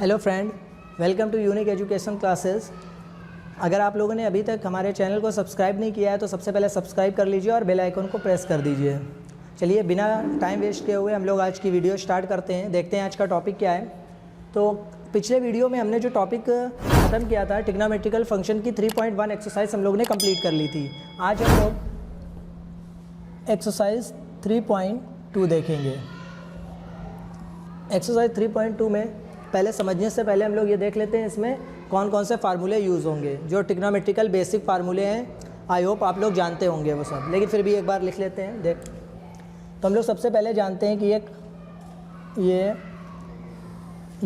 Hello friend, welcome to unique education classes. अगर आप लोगों ने अभी तक हमारे चैनल को सब्सक्राइब नहीं किया है तो सबसे पहले सब्सक्राइब कर लीजिए और बेल आइकन को प्रेस कर दीजिए। चलिए बिना टाइम वेस्ट किए हुए हम लोग आज की वीडियो स्टार्ट करते हैं। देखते हैं आज का टॉपिक क्या है। तो पिछले वीडियो में हमने जो टॉपिक ख़त्म किया था, ट्रिग्नोमेट्रिकल फंक्शन की 3.1 एक्सरसाइज हम लोग ने कंप्लीट कर ली थी। आज हम लोग एक्सरसाइज 3.2 देखेंगे। एक्सरसाइज 3.2 में पहले समझने से पहले हम लोग ये देख लेते हैं इसमें कौन कौन से फार्मूले यूज़ होंगे। जो ट्रिग्नोमेट्रिकल बेसिक फार्मूले हैं, आई होप आप लोग जानते होंगे वो सब, लेकिन फिर भी एक बार लिख लेते हैं। देख, तो हम लोग सबसे पहले जानते हैं कि ये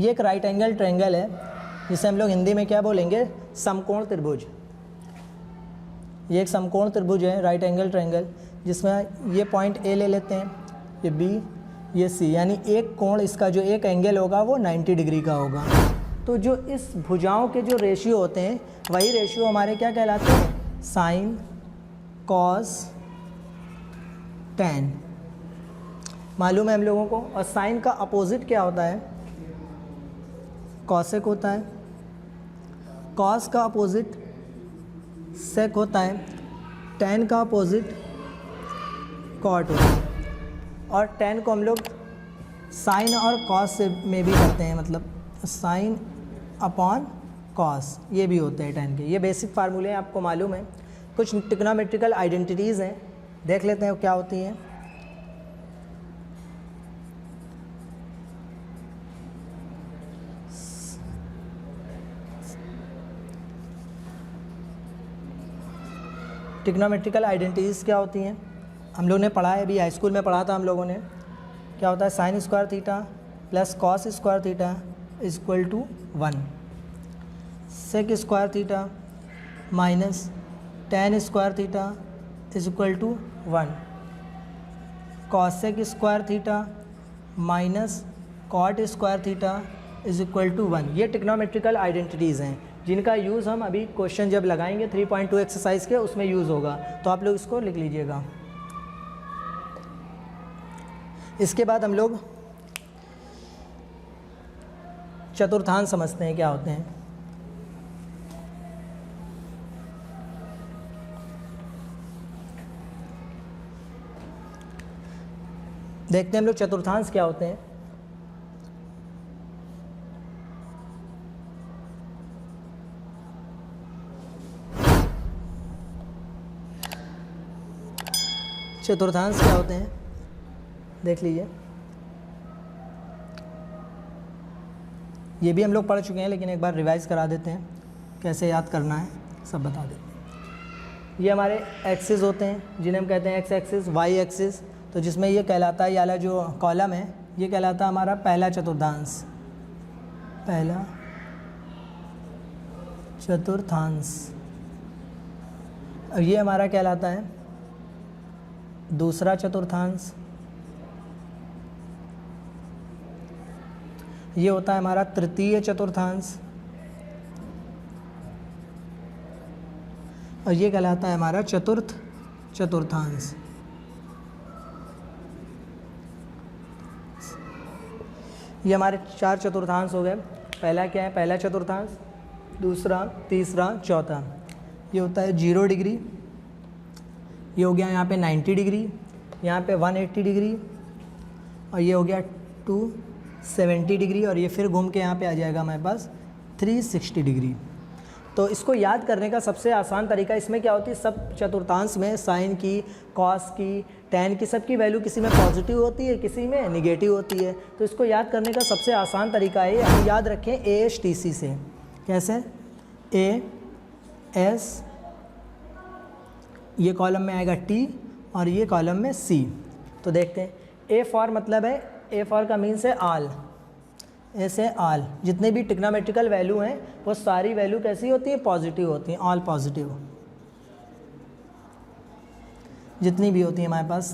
एक राइट एंगल ट्रायंगल है, जिसे हम लोग हिंदी में क्या बोलेंगे, समकोण त्रिभुज। ये एक समकोण त्रिभुज है, राइट एंगल ट्रायंगल, जिसमें ये पॉइंट ए ले लेते हैं, ये बी, ये सी, यानी एक कोण, इसका जो एक एंगल होगा वो 90 डिग्री का होगा। तो जो इस भुजाओं के जो रेशियो होते हैं वही रेशियो हमारे क्या कहलाते हैं, साइन, कॉस, टैन। मालूम है हम लोगों को। और साइन का अपोजिट क्या होता है, कॉसेक होता है। कॉस का अपोजिट सेक होता है। टैन का अपोजिट कॉट होता है। और टैन को हम लोग साइन और कॉस से में भी करते हैं, मतलब साइन अपॉन कॉस, ये भी होते हैं टैन के। ये बेसिक फार्मूले हैं, आपको मालूम है। कुछ ट्रिग्नोमेट्रिकल आइडेंटिटीज़ हैं, देख लेते हैं वो क्या होती हैं। ट्रिग्नोमेट्रिकल आइडेंटिटीज़ क्या होती हैं हम लोग ने पढ़ा है, अभी हाई स्कूल में पढ़ा था हम लोगों ने। क्या होता है, sine square theta plus cos square theta is equal to 1, sec square theta minus tan square theta is equal to 1, cosec square theta minus cot square theta is equal to 1। ये ट्रिग्नोमेट्रिकल आइडेंटिटीज़ हैं जिनका use हम अभी question जब लगाएंगे 3.2 exercise के, उसमें use होगा। तो आप लोग इसको लिख लीजिएगा। इसके बाद हम लोग चतुर्थांश समझते हैं क्या होते हैं। देखते हैं हम लोग चतुर्थांश क्या होते हैं। चतुर्थांश क्या होते हैं देख लीजिए। ये भी हम लोग पढ़ चुके हैं, लेकिन एक बार रिवाइज करा देते हैं, कैसे याद करना है सब बता देते हैं। ये हमारे एक्सिस होते हैं जिन्हें हम कहते हैं एक्स एक्सिस, वाई एक्सिस। तो जिसमें ये कहलाता है, ये वाला जो कॉलम है ये कहलाता है हमारा पहला चतुर्थांश, पहला चतुर्थांश। और ये हमारा कहलाता है दूसरा चतुर्थांश। ये होता है हमारा तृतीय चतुर्थांश। और ये कहलाता है हमारा चतुर्थ चतुर्थांश। ये हमारे 4 चतुर्थांश हो गए। पहला क्या है, पहला चतुर्थांश, दूसरा, तीसरा, चौथा। ये होता है 0 डिग्री, ये हो गया यहाँ पे 90 डिग्री, यहाँ पे 180 डिग्री, और ये हो गया 270 डिग्री, और ये फिर घूम के यहाँ पे आ जाएगा हमारे पास 360 डिग्री। तो इसको याद करने का सबसे आसान तरीका, इसमें क्या होती है, सब चतुर्थांश में साइन की, कॉस की, टैन की, सब की वैल्यू किसी में पॉजिटिव होती है, किसी में निगेटिव होती है। तो इसको याद करने का सबसे आसान तरीका है, हम याद रखें ASTC से। कैसे, AS, ये कॉलम में आएगा T और ये कॉलम में C। तो देखते हैं, A फॉर मतलब है, ए फॉर का मीन्स है आल, ऐसे आल। जितने भी ट्रिग्नोमेट्रिकल वैल्यू हैं वो सारी वैल्यू कैसी होती है, पॉजिटिव होती हैं, ऑल पॉजिटिव। जितनी भी होती है हमारे पास,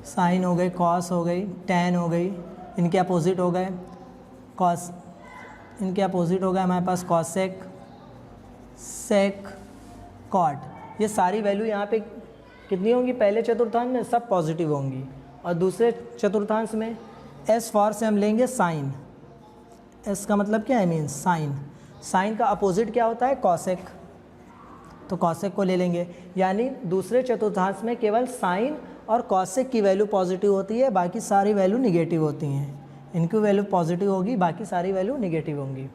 साइन हो गई, कॉस हो गई, टैन हो गई, इनके अपोजिट हो गए कॉस, इनके अपोजिट हो गए हमारे पास कॉसेक, सेक, कॉट। ये सारी वैल्यू यहाँ पे कितनी होंगी, पहले चतुर्थांश में सब पॉजिटिव होंगी। और दूसरे चतुर्थांश में एस फॉर से हम लेंगे साइन, एस का मतलब क्या है, मीन्स साइन। साइन का अपोजिट क्या होता है, कॉसेक, तो कॉसेक को ले लेंगे। यानी दूसरे चतुर्थांश में केवल साइन और कॉसेक की वैल्यू पॉजिटिव होती है, बाकी सारी वैल्यू निगेटिव होती हैं। इनकी वैल्यू पॉजिटिव होगी, बाकी सारी वैल्यू निगेटिव होंगी।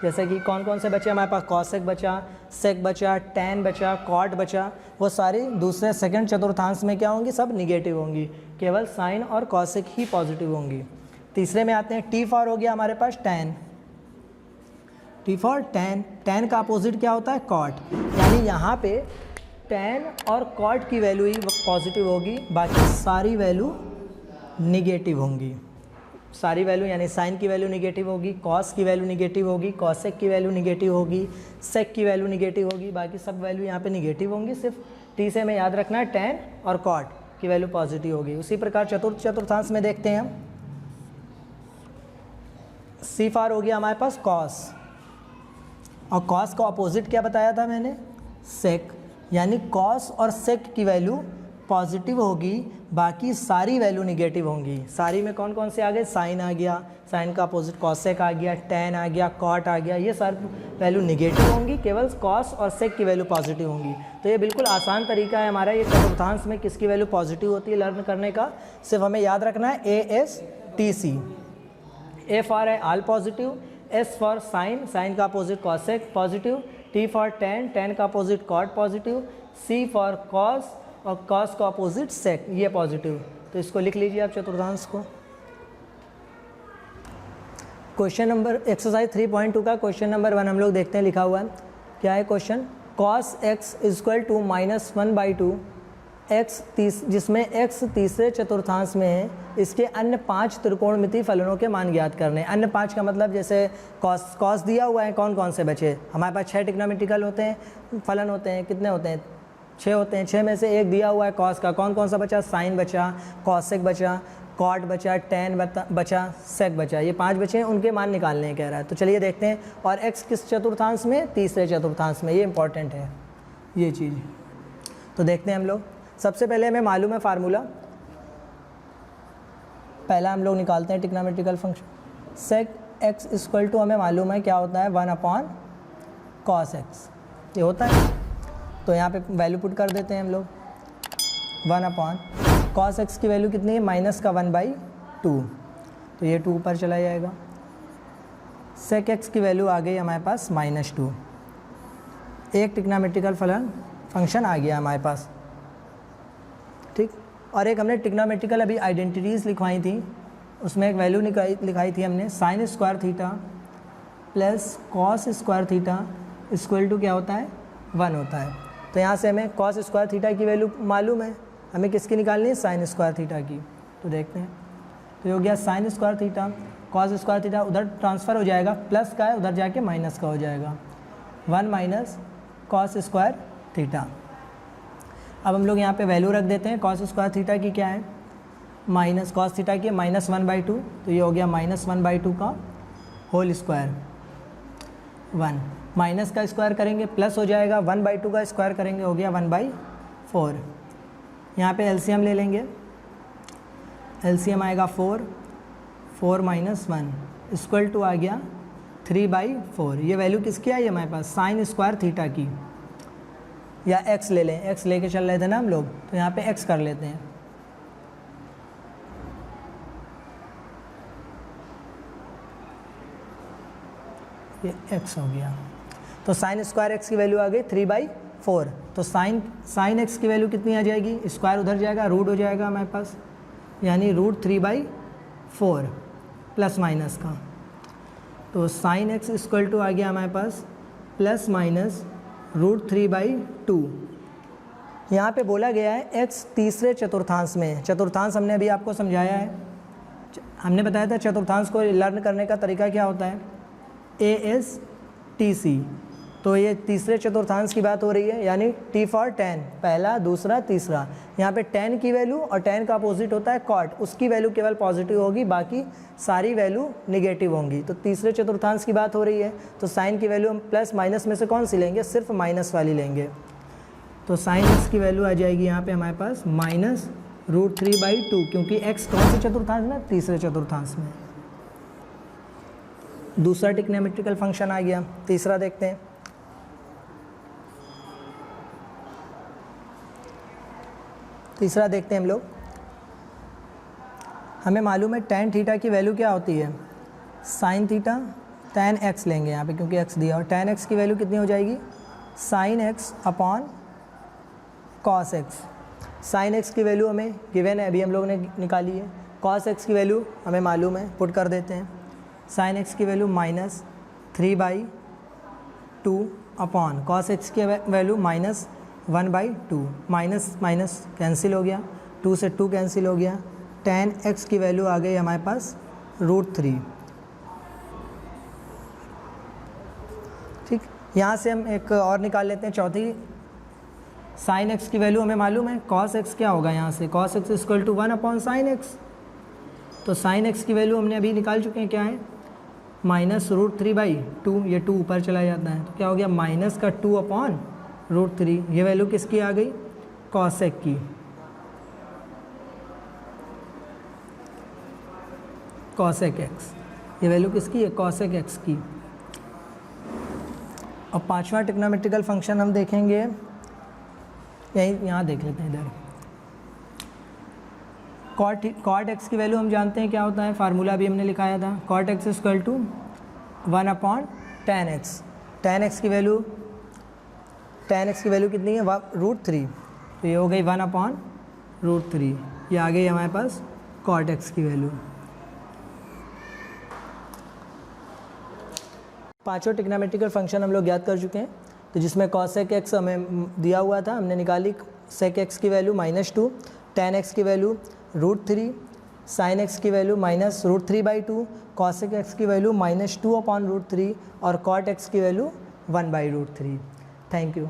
जैसे कि कौन कौन से बचे हमारे पास, कॉसेक बचा, सेक बचा, टैन बचा, कॉट बचा, वो सारी दूसरे सेकंड चतुर्थांश में क्या होंगी, सब निगेटिव होंगी, केवल साइन और कॉसेक ही पॉजिटिव होंगी। तीसरे में आते हैं, टी फॉर हो गया हमारे पास tan, T for tan. Tan का अपोजिट क्या होता है, कॉट। यानी यहाँ पे टैन और कॉट की वैल्यू ही पॉजिटिव होगी, बाकी सारी वैल्यू निगेटिव होंगी। सारी वैल्यू यानी साइन की वैल्यू निगेटिव होगी, कॉस की वैल्यू निगेटिव होगी, कॉसेक की वैल्यू निगेटिव होगी, सेक की वैल्यू निगेटिव होगी, बाकी सब वैल्यू यहाँ पे निगेटिव होंगी। सिर्फ टी से हमें याद रखना है टैन और कॉट की वैल्यू पॉजिटिव होगी। उसी प्रकार चतुर्थांश में देखते हैं हम, सी फार हो गया हमारे पास कॉस, और कॉस का अपोजिट क्या बताया था मैंने, सेक। यानी कॉस और सेक की वैल्यू पॉजिटिव होगी, बाकी सारी वैल्यू निगेटिव होंगी। सारी में कौन कौन से आ गए, साइन आ गया, साइन का अपोजिट कॉसेक आ गया, टैन आ गया, कॉट आ गया, ये सारी वैल्यू निगेटिव होंगी, केवल कॉस और सेक की वैल्यू पॉजिटिव होंगी। तो ये बिल्कुल आसान तरीका है हमारा ये चतुर्थांश में किसकी वैल्यू पॉजिटिव होती है लर्न करने का। सिर्फ हमें याद रखना है ASTC, ए फॉर है all positive, S for sine, sine का opposite cosec positive, T for tan, tan का opposite cot positive, C for cos और कॉस का अपोजिट सेक, ये पॉजिटिव। तो इसको लिख लीजिए आप चतुर्थांश को। क्वेश्चन नंबर एक्सरसाइज 3.2 का क्वेश्चन नंबर 1 हम लोग देखते हैं, लिखा हुआ है क्या है question, cos x equal to -1/2 x जिसमें x तीसरे चतुर्थांश में है, इसके अन्य 5 त्रिकोणमितीय फलनों के मान ज्ञात करने। अन्य 5 का मतलब जैसे cos दिया हुआ है, कौन कौन से बचे हमारे पास, 6 ट्रिग्नोमेट्रिकल होते हैं, फलन होते हैं, कितने होते हैं, 6 होते हैं। 6 में से एक दिया हुआ है cos का, कौन कौन सा बचा, साइन बचा, कॉसेक बचा, कॉट बचा, टैन बचा, सेक बचा, ये 5 बचे हैं, उनके मान निकालने कह रहा है। तो चलिए देखते हैं। और x किस चतुर्थांश में, तीसरे चतुर्थांश में, ये इंपॉर्टेंट है ये चीज़। तो देखते हैं हम लोग। सबसे पहले हमें मालूम है फार्मूला, पहला हम लोग निकालते हैं trigonometrical function. Sec x equal to हमें मालूम है क्या होता है, 1/cos x, ये होता है। तो यहाँ पे वैल्यू पुट कर देते हैं हम लोग, 1/cos x की वैल्यू कितनी है, -1/2, तो ये 2 ऊपर चला जाएगा। सेक x की वैल्यू आ गई हमारे पास -2, एक ट्रिग्नोमेट्रिकल फंक्शन आ गया हमारे पास, ठीक। और एक हमने ट्रिग्नोमेट्रिकल अभी आइडेंटिटीज़ लिखवाई थी, उसमें एक वैल्यू लिखाई थी हमने, sin square theta plus cos square theta equal to क्या होता है, 1 होता है। तो यहाँ से हमें cos स्क्वायर थीटा की वैल्यू मालूम है, हमें किसकी निकालनी है, sin स्क्वायर थीटा की। तो देखते हैं, तो ये हो गया sin square theta, cos square theta उधर ट्रांसफ़र हो जाएगा, प्लस का है उधर जाके माइनस का हो जाएगा, 1 - cos स्क्वायर थीटा। अब हम लोग यहाँ पे वैल्यू रख देते हैं, cos स्क्वायर थीटा की क्या है, माइनस cos थीटा की -1/2, तो ये हो गया -1/2 का होल स्क्वायर, 1 माइनस का स्क्वायर करेंगे प्लस हो जाएगा, 1/2 का स्क्वायर करेंगे हो गया 1/4। यहाँ पे एलसीएम ले लेंगे, एलसीएम आएगा 4 - 1 इक्वल टू आ गया 3/4। ये वैल्यू किसकी आई हमारे पास, साइन स्क्वायर थीटा की, या x ले लें, x लेके चल रहे थे ना हम लोग, तो यहाँ पे x कर लेते हैं। ये x हो गया, तो साइन स्क्वायर x की वैल्यू आ गई 3/4। तो साइन x की वैल्यू कितनी आ जाएगी, स्क्वायर उधर जाएगा, रूट हो जाएगा हमारे पास, यानी √3/4 प्लस माइनस का। तो साइन x इक्वल टू आ गया हमारे पास प्लस माइनस √3/2। यहाँ पे बोला गया है x तीसरे चतुर्थांश में, चतुर्थांश हमने अभी आपको समझाया है, हमने बताया था चतुर्थांश को लर्न करने का तरीका क्या होता है, ASTC। तो ये तीसरे चतुर्थांश की बात हो रही है, यानी T फॉर टैन, पहला, दूसरा, तीसरा। यहाँ पे टैन की वैल्यू और टैन का अपोजिट होता है कॉट, उसकी वैल्यू केवल पॉजिटिव होगी, बाकी सारी वैल्यू निगेटिव होंगी। तो तीसरे चतुर्थांश की बात हो रही है, तो साइन की वैल्यू हम प्लस माइनस में से कौन सी लेंगे, सिर्फ माइनस वाली लेंगे। तो साइन x की वैल्यू आ जाएगी यहाँ पे हमारे पास -√3/2, क्योंकि x कौन से चतुर्थांश में, तीसरे चतुर्थांश में। दूसरा ट्रिग्नोमेट्रिकल फंक्शन आ गया। तीसरा देखते हैं। तीसरा देखते हैं हम लोग। हमें मालूम है tan थीटा की वैल्यू क्या होती है, sin थीटा tan x लेंगे यहाँ पे क्योंकि x दिया, और tan x की वैल्यू कितनी हो जाएगी, sin x upon cos x। sin x की वैल्यू हमें गिवन है, अभी हम लोग ने निकाली है। cos x की वैल्यू हमें मालूम है, पुट कर देते हैं। sin x की वैल्यू -3/2 अपॉन cos x की वैल्यू -1/2। माइनस माइनस कैंसिल हो गया, 2 से 2 कैंसिल हो गया। tan x की वैल्यू आ गई हमारे पास √3। ठीक, यहाँ से हम एक और निकाल लेते हैं चौथी। sin x की वैल्यू हमें मालूम है, cos x क्या होगा यहाँ से, cos x equal to 1/sin x। तो sin x की वैल्यू हमने अभी निकाल चुके हैं, क्या है -√3/2। ये 2 ऊपर चला जाता है तो क्या हो गया, माइनस का 2/√3। ये वैल्यू किसकी आ गई, cosec की। cosec x, ये वैल्यू किसकी है, cosec x की। अब पांचवा ट्रिग्नोमेट्रिकल फंक्शन हम देखेंगे, यहाँ देख लेते हैं इधर। cot x की वैल्यू हम जानते हैं क्या होता है, फार्मूला भी हमने लिखाया था। cot x equal to 1/tan x। tan x की वैल्यू कितनी है, √3। तो ये हो गई 1/√3। ये आ गई हमारे पास cot x की वैल्यू। पांचों ट्रिग्नोमेट्रिकल फंक्शन हम लोग ज्ञात कर चुके हैं। तो जिसमें cosec x हमें दिया हुआ था, हमने निकाली sec x की वैल्यू -2, tan x की वैल्यू √3, sin x की वैल्यू -√3/2, cosec x की वैल्यू -2/√3 और cot x की वैल्यू 1/√3। Thank you.